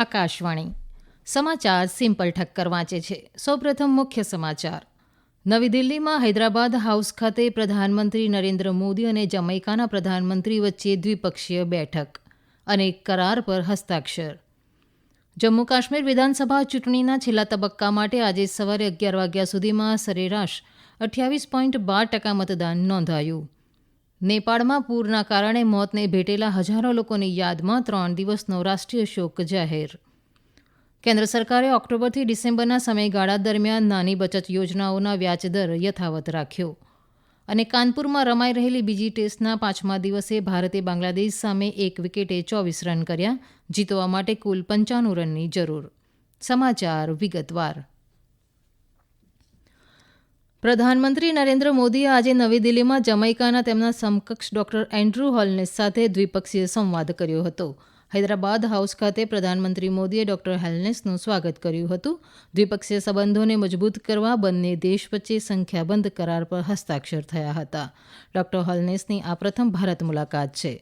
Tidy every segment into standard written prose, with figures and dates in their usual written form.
આકાશવાણી સમાચાર સિમ્પલ ઠક્કર વાંચે છે. સૌપ્રથમ મુખ્ય સમાચાર. નવી દિલ્હીમાં હૈદરાબાદ હાઉસ ખાતે પ્રધાનમંત્રી નરેન્દ્ર મોદી અને જમૈકાના પ્રધાનમંત્રી વચ્ચે દ્વિપક્ષીય બેઠક, અનેક કરાર પર હસ્તાક્ષર. જમ્મુ કાશ્મીર વિધાનસભા ચૂંટણીના છેલ્લા તબક્કા માટે આજે સવારે 11 વાગ્યા સુધીમાં સરેરાશ 28.12% મતદાન નોંધાયું. નેપાળમાં પૂરના કારણે મોતને ભેટેલા હજારો લોકોની યાદમાં 3 દિવસનો રાષ્ટ્રીય શોક જાહેર. કેન્દ્ર સરકારે ઓક્ટોબરથી ડિસેમ્બરના સમયગાળા દરમિયાન નાની બચત યોજનાઓના વ્યાજદર યથાવત રાખ્યો. અને કાનપુરમાં રમાઈ રહેલી બીજી ટેસ્ટના 5મા દિવસે ભારતે બાંગ્લાદેશ સામે 1 વિકેટે 24 રન કર્યા. જીતવા માટે કુલ 95 રનની જરૂર. સમાચાર વિગતવાર. પ્રધાનમંત્રી નરેન્દ્ર મોદીએ આજે નવી દિલ્હીમાં જમૈકાના તેમના સમકક્ષ ડોક્ટર એન્ડ્રુ હોલનેસ સાથે દ્વિપક્ષીય સંવાદ કર્યો હતો. હૈદરાબાદ હાઉસ ખાતે પ્રધાનમંત્રી મોદીએ ડોક્ટર હોલનેસનું સ્વાગત કર્યું હતું. દ્વિપક્ષીય સંબંધોને મજબૂત કરવા બંને દેશ વચ્ચે સંખ્યાબંધ કરાર પર હસ્તાક્ષર થયા હતા. ડોક્ટર હોલનેસની આ પ્રથમ ભારત મુલાકાત છે.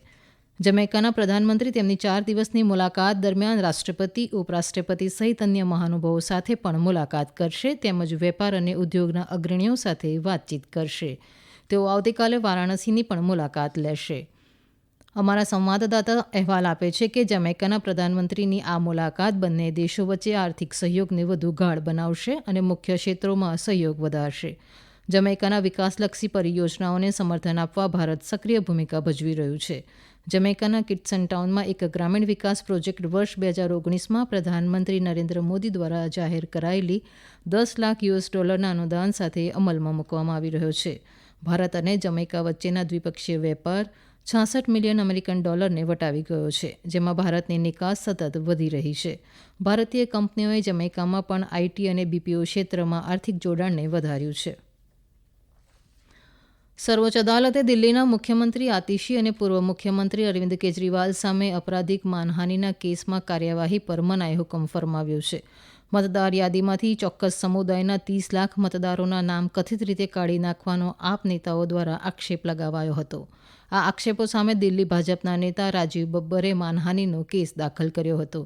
જમૈકાના પ્રધાનમંત્રી તેમની 4 દિવસની મુલાકાત દરમિયાન રાષ્ટ્રપતિ, ઉપરાષ્ટ્રપતિ સહિત અન્ય મહાનુભાવો સાથે પણ મુલાકાત કરશે, તેમજ વેપાર અને ઉદ્યોગના અગ્રણીઓ સાથે વાતચીત કરશે. તેઓ આવતીકાલે વારાણસીની પણ મુલાકાત લેશે. અમારા સંવાદદાતા અહેવાલ આપે છે કે જમૈકાના પ્રધાનમંત્રીની આ મુલાકાત બંને દેશો વચ્ચે આર્થિક સહયોગને વધુ ગાઢ બનાવશે અને મુખ્ય ક્ષેત્રોમાં સહયોગ વધારશે. જમૈકાના વિકાસલક્ષી પરિયોજનાઓને સમર્થન આપવા ભારત સક્રિય ભૂમિકા ભજવી રહ્યું છે. જમૈકાના કિટ્સન ટાઉનમાં એક ગ્રામીણ વિકાસ પ્રોજેક્ટ વર્ષ 2019માં પ્રધાનમંત્રી નરેન્દ્ર મોદી દ્વારા જાહેર કરાયેલી $10 લાખ અનુદાન સાથે અમલમાં મૂકવામાં આવી રહ્યો છે. ભારત અને જમૈકા વચ્ચેના દ્વિપક્ષીય વેપાર $66 મિલિયન ને વટાવી ગયો છે, જેમાં ભારતની નિકાસ સતત વધી રહી છે. ભારતીય કંપનીઓએ જમૈકામાં પણ આઈટી અને બીપીઓ ક્ષેત્રમાં આર્થિક જોડાણને વધાર્યું છે. સર્વોચ્ચ અદાલતે દિલ્હીના મુખ્યમંત્રી આતિશી અને પૂર્વ મુખ્યમંત્રી અરવિંદ કેજરીવાલ સામે અપરાધિક માનહાનિના કેસમાં કાર્યવાહી પર મનાઈ હુકમ ફરમાવ્યો છે. મતદાર યાદીમાંથી ચોક્કસ સમુદાયના 30 લાખ મતદારોના નામ કથિત રીતે કાઢી નાખવાનો આપ નેતાઓ દ્વારા આક્ષેપ લગાવાયો હતો. આ આક્ષેપો સામે દિલ્હી ભાજપના નેતા રાજીવ બબ્બરે માનહાનિનો કેસ દાખલ કર્યો હતો.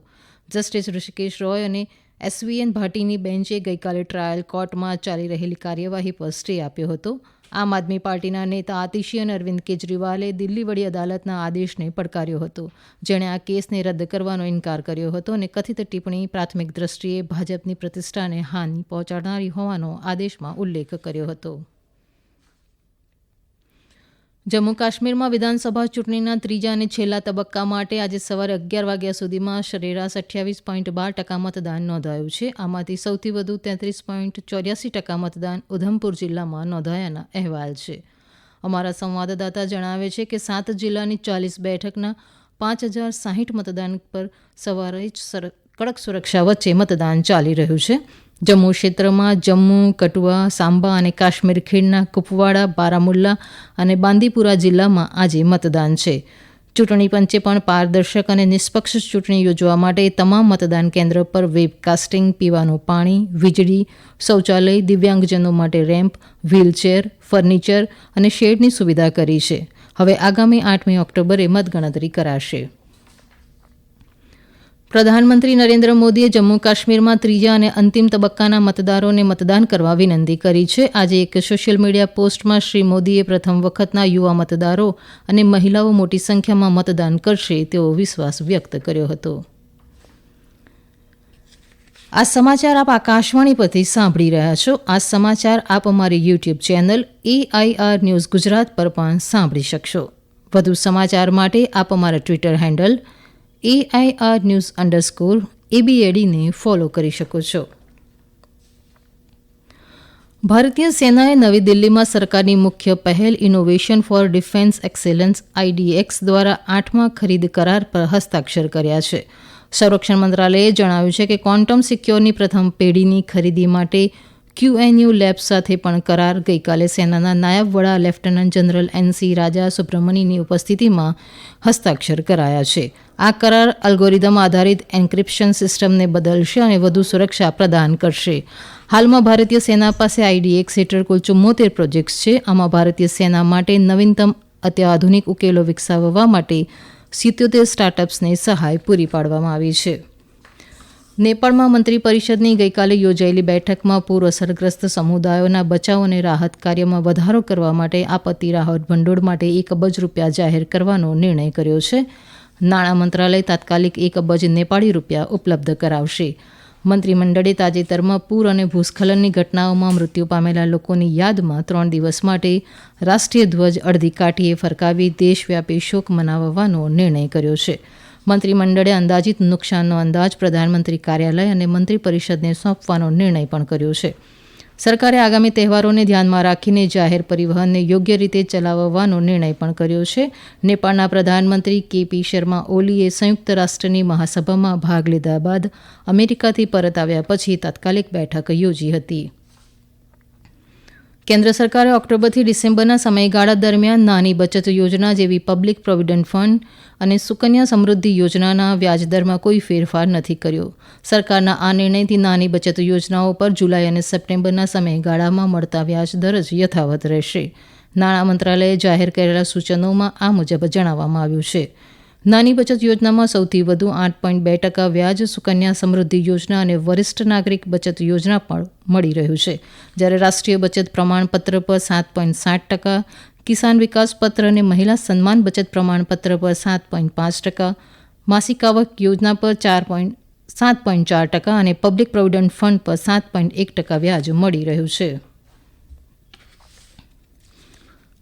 જસ્ટિસ ઋષિકેશ રોય અને એસવીએન ભાટીની બેન્ચે ગઈકાલે ટ્રાયલ કોર્ટમાં ચાલી રહેલી કાર્યવાહી પર સ્ટે આપ્યો હતો. આમ આદમી પાર્ટીના નેતા આતિશી અને અરવિંદ કેજરીવાલે દિલ્હી વડી અદાલતના આદેશને પડકાર્યો હતો, જેણે આ કેસને રદ કરવાનો ઇનકાર કર્યો હતો અને કથિત ટિપ્પણી પ્રાથમિક દ્રષ્ટિએ ભાજપની પ્રતિષ્ઠાને હાનિ પહોંચાડનારી હોવાનો આદેશમાં ઉલ્લેખ કર્યો હતો. જમ્મુ કાશ્મીરમાં વિધાનસભા ચૂંટણીના ત્રીજા અને છેલ્લા તબક્કા માટે આજે સવારે 11 વાગ્યા સુધીમાં સરેરાશ 28.12% મતદાન નોંધાયું છે. આમાંથી સૌથી વધુ 33.84% મતદાન ઉધમપુર જિલ્લામાં નોંધાયાના અહેવાલ છે. અમારા સંવાદદાતા જણાવે છે કે 7 જિલ્લાની 40 બેઠકના 5060 મતદાન પર સવારે જ કડક સુરક્ષા વચ્ચે મતદાન ચાલી રહ્યું છે. જમ્મુ ક્ષેત્રમાં જમ્મુ, કઠુઆ, સાંબા અને કાશ્મીર ખીણના કુપવાડા, બારામુલ્લા અને બાંદીપુરા જિલ્લામાં આજે મતદાન છે. ચૂંટણી પંચે પણ પારદર્શક અને નિષ્પક્ષ ચૂંટણી યોજવા માટે તમામ મતદાન કેન્દ્ર પર વેબકાસ્ટિંગ, પીવાનું પાણી, વીજળી, શૌચાલય, દિવ્યાંગજનો માટે રેમ્પ, વ્હીલચેર, ફર્નિચર અને શેડની સુવિધા કરી છે. હવે આગામી 8મી ઓક્ટોબરે મતગણતરી કરાશે. પ્રધાનમંત્રી નરેન્દ્ર મોદીએ જમ્મુ કાશ્મીરમાં ત્રીજા અને અંતિમ તબક્કાના મતદારોને મતદાન કરવા વિનંતી કરી છે. આજે એક સોશિયલ મીડિયા પોસ્ટમાં શ્રી મોદીએ પ્રથમ વખતના યુવા મતદારો અને મહિલાઓ મોટી સંખ્યામાં મતદાન કરશે તેવો વિશ્વાસ વ્યક્ત કર્યો હતો. આ સમાચાર આપ આકાશવાણી પરથી સાંભળી રહ્યા છો. આ સમાચાર આપ અમારી YouTube channel AIR news Gujarat પર પણ સાંભળી શકશો. વધુ સમાચાર માટે આપ અમારા ટ્વિટર હેન્ડલ AIR News_ABAD ને ફોલો કરી શકો છો. ભારતીય સેનાએ નવી દિલ્હીમાં સરકારની મુખ્ય પહેલ innovation for defence excellence IDX દ્વારા 8મા ખરીદ કરાર પર હસ્તાક્ષર કર્યા છે. સંરક્ષણ મંત્રાલયે જણાવ્યું છે કે ક્વોન્ટમ સિક્યોરની પ્રથમ પેઢીની ખરીદી માટે QNU લેબ્સ સાથે પણ કરાર ગઈકાલે સેનાના નાયબ વડા લેફ્ટનન્ટ જનરલ NC રાજા સુબ્રમણીની ઉપસ્થિતિમાં હસ્તાક્ષર કરાયા છે. આ કરાર અલ્ગોરિધમ આધારિત એન્ક્રિપ્શન સિસ્ટમને બદલશે અને વધુ સુરક્ષા પ્રદાન કરશે. હાલમાં ભારતીય સેના પાસે IDX હેઠળ કુલ 74 પ્રોજેક્ટ્સ છે. આમાં ભારતીય સેના માટે નવીનતમ અત્યાધુનિક ઉકેલો વિકસાવવા માટે 77 સ્ટાર્ટઅપ્સને સહાય પૂરી પાડવામાં આવી છે. નેપાળમાં મંત્રી પરિષદની ગઈકાલે યોજાયેલી બેઠકમાં પૂર અસરગ્રસ્ત સમુદાયોના બચાવ અને રાહત કાર્યમાં વધારો કરવા માટે આપત્તિ રાહત ભંડોળ માટે 1 અબજ રૂપિયા જાહેર કરવાનો નિર્ણય કર્યો છે. નાણાં મંત્રાલય તાત્કાલિક 1 અબજ નેપાળી રૂપિયા ઉપલબ્ધ કરાવશે. મંત્રીમંડળે તાજેતરમાં પૂર અને ભૂસ્ખલનની ઘટનાઓમાં મૃત્યુ પામેલા લોકોની યાદમાં 3 દિવસ માટે રાષ્ટ્રીય ધ્વજ અડધી કાઠીએ ફરકાવી દેશવ્યાપી શોક મનાવવાનો નિર્ણય કર્યો છે. મંત્રીમંડળે અંદાજિત નુકસાનનો અંદાજ પ્રધાનમંત્રી કાર્યાલય અને મંત્રી પરિષદને સોંપવાનો નિર્ણય પણ કર્યો છે. સરકારે આગામી તહેવારોને ધ્યાનમાં રાખીને જાહેર પરિવહનને યોગ્ય રીતે ચલાવવાનો નિર્ણય પણ કર્યો છે. નેપાળના પ્રધાનમંત્રી કેપી શર્મા ઓલીએ સંયુક્ત રાષ્ટ્રની મહાસભામાં ભાગ લીધા બાદ અમેરિકાથી પરત આવ્યા પછી તાત્કાલિક બેઠક યોજી હતી. કેન્દ્ર સરકારે ઓક્ટોબરથી ડિસેમ્બરના સમયગાળા દરમિયાન નાની બચત યોજના જેવી પબ્લિક પ્રોવિડન્ટ ફંડ અને સુકન્યા સમૃદ્ધિ યોજનાના વ્યાજદરમાં કોઈ ફેરફાર નથી કર્યો. સરકારના આ નિર્ણયથી નાની બચત યોજનાઓ પર જુલાઈ અને સપ્ટેમ્બરના સમયગાળામાં મળતા વ્યાજદર જ યથાવત રહેશે. નાણાં મંત્રાલયે જાહેર કરેલા સૂચનોમાં આ મુજબ જણાવવામાં આવ્યું છે. નાની બચત યોજનામાં સૌથી વધુ 8.2% વ્યાજ સુકન્યા સમૃદ્ધિ યોજના અને વરિષ્ઠ નાગરિક બચત યોજના પર મળી રહ્યું છે, જ્યારે રાષ્ટ્રીય બચત પ્રમાણપત્ર પર 7.7%, કિસાન વિકાસ પત્ર અને મહિલા સન્માન બચત પ્રમાણપત્ર પર 7.5%, માસિક આવક યોજના પર 7.4% અને પબ્લિક પ્રોવિડન્ટ ફંડ પર 7.1% વ્યાજ મળી રહ્યું છે.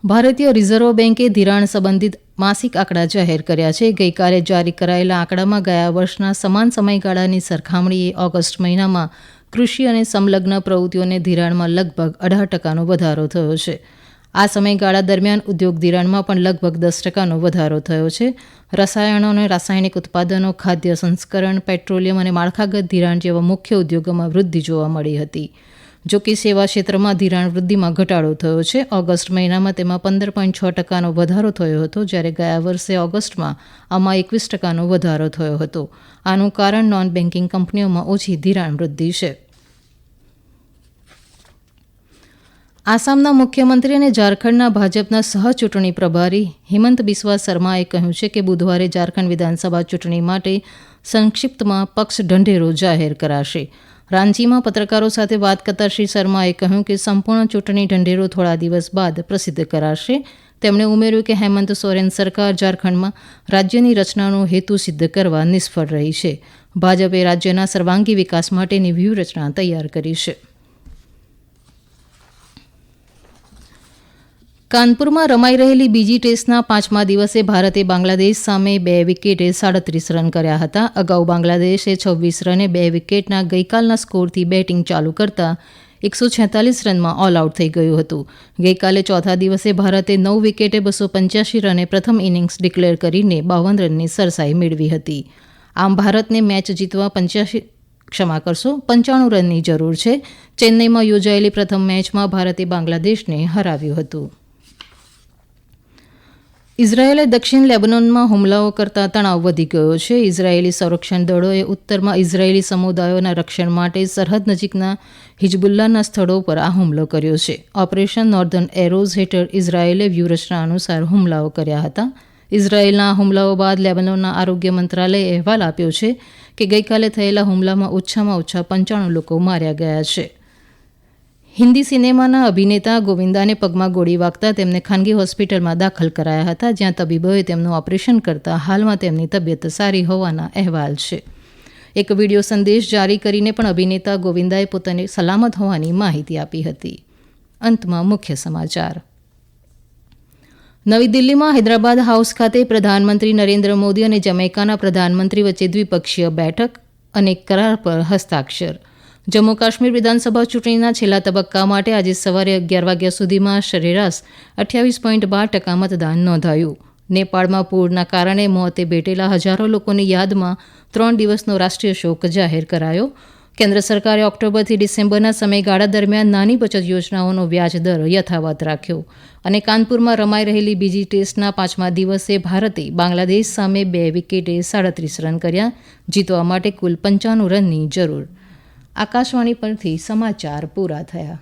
ભારતીય રિઝર્વ બેન્કે ધિરાણ સંબંધિત માસિક આંકડા જાહેર કર્યા છે. ગઈકાલે જારી કરાયેલા આંકડામાં ગયા વર્ષના સમાન સમયગાળાની સરખામણીએ ઓગસ્ટ મહિનામાં કૃષિ અને સંલગ્ન પ્રવૃત્તિઓને ધિરાણમાં લગભગ 18%નો વધારો થયો છે. આ સમયગાળા દરમિયાન ઉદ્યોગ ધિરાણમાં પણ લગભગ 10%નો વધારો થયો છે. રસાયણો અને રાસાયણિક ઉત્પાદનો, ખાદ્ય સંસ્કરણ, પેટ્રોલિયમ અને માળખાગત ધિરાણ જેવા મુખ્ય ઉદ્યોગોમાં વૃદ્ધિ જોવા મળી હતી. જોકે સેવા ક્ષેત્રમાં ધિરાણ વૃદ્ધિમાં ઘટાડો થયો છે. ઓગસ્ટ મહિનામાં તેમાં 15.6%નો વધારો થયો હતો, જ્યારે ગયા વર્ષે ઓગસ્ટમાં આમાં 21%નો વધારો થયો હતો. આનું કારણ નોન બેન્કિંગ કંપનીઓમાં ઓછી ધિરાણ વૃદ્ધિ છે. આસામના મુખ્યમંત્રી અને ઝારખંડના ભાજપના સહચૂંટણી પ્રભારી હિમંત બિસ્વા શર્માએ કહ્યું છે કે બુધવારે ઝારખંડ વિધાનસભા ચૂંટણી માટે સંક્ષિપ્તમાં પક્ષ ઢંઢેરો જાહેર કરાશે. રાંચીમાં પત્રકારો સાથે વાત કરતા શ્રી શર્માએ કહ્યું કે સંપૂર્ણ ચૂંટણી ઢંઢેરો થોડા દિવસ બાદ પ્રસિદ્ધ કરાશે. તેમણે ઉમેર્યું કે હેમંત સોરેન સરકાર ઝારખંડમાં રાજ્યની રચનાનો હેતુ સિદ્ધ કરવા નિષ્ફળ રહી છે. ભાજપે રાજ્યના સર્વાંગી વિકાસ માટેની વ્યૂહરચના તૈયાર કરી છે. કાનપુરમાં રમાઈ રહેલી બીજી ટેસ્ટના 5મા દિવસે ભારતે બાંગ્લાદેશ સામે 2 વિકેટે 37 રન કર્યા હતા. અગાઉ બાંગ્લાદેશે 26 રને 2 વિકેટના ગઈકાલના સ્કોરથી બેટિંગ ચાલુ કરતા 146 રનમાં ઓલ આઉટ થઈ ગયું હતું. ગઈકાલે ચોથા દિવસે ભારતે 9 વિકેટે 285 રને પ્રથમ ઇનિંગ્સ ડિક્લેર કરીને 52 રનની સરસાઈ મેળવી હતી. આમ ભારતને મેચ જીતવા 95 રનની જરૂર છે. ચેન્નઈમાં યોજાયેલી પ્રથમ મેચમાં ભારતે બાંગ્લાદેશને હરાવ્યું હતું. ઇઝરાયેલે દક્ષિણ લેબનોનમાં હુમલાઓ કરતા તણાવ વધી ગયો છે. ઇઝરાયેલી સંરક્ષણ દળોએ ઉત્તરમાં ઇઝરાયેલી સમુદાયોના રક્ષણ માટે સરહદ નજીકના હિજબુલ્લાના સ્થળો પર આ હુમલો કર્યો છે. ઓપરેશન નોર્ધન એરોઝ હેઠળ ઇઝરાયેલે વ્યૂહરચના અનુસાર હુમલાઓ કર્યા હતા. ઇઝરાયેલના હુમલાઓ બાદ લેબનોનના આરોગ્ય મંત્રાલયે અહેવાલ આપ્યો છે કે ગઈકાલે થયેલા હુમલામાં ઓછામાં ઓછા 95 લોકો માર્યા ગયા છે. હિન્દી સિનેમાના અભિનેતા ગોવિંદાને પગમાં ગોળી વાગતા તેમને ખાનગી હોસ્પિટલમાં દાખલ કરાયા હતા, જ્યાં તબીબોએ તેમનું ઓપરેશન કરતા હાલમાં તેમની તબિયત સારી હોવાના અહેવાલ છે. એક વિડીયો સંદેશ જારી કરીને પણ અભિનેતા ગોવિંદાએ પોતાની સલામત હોવાની માહિતી આપી હતી. અંતમાં મુખ્ય સમાચાર. નવી દિલ્હીમાં હૈદરાબાદ હાઉસ ખાતે પ્રધાનમંત્રી નરેન્દ્ર મોદી અને જમૈકાના પ્રધાનમંત્રી વચ્ચે દ્વિપક્ષીય બેઠક, અનેક કરાર પર હસ્તાક્ષર. જમ્મુ કાશ્મીર વિધાનસભા ચૂંટણીના છેલ્લા તબક્કા માટે આજે સવારે 11 વાગ્યા સુધીમાં સરેરાશ 28.12% મતદાન નોંધાયું. નેપાળમાં પૂરના કારણે મોતે ભેટેલા હજારો લોકોની યાદમાં 3 દિવસનો રાષ્ટ્રીય શોક જાહેર કરાયો. કેન્દ્ર સરકારે ઓક્ટોબરથી ડિસેમ્બરના સમયગાળા દરમિયાન નાની બચત યોજનાઓનો વ્યાજદર યથાવત રાખ્યો. અને કાનપુરમાં રમાઈ રહેલી બીજી ટેસ્ટના 5મા દિવસે ભારતે બાંગ્લાદેશ સામે 2 વિકેટે 37 રન કર્યા. જીતવા માટે કુલ 95 રનની જરૂર. આકાશવાણી પરથી સમાચાર પૂરા થયા.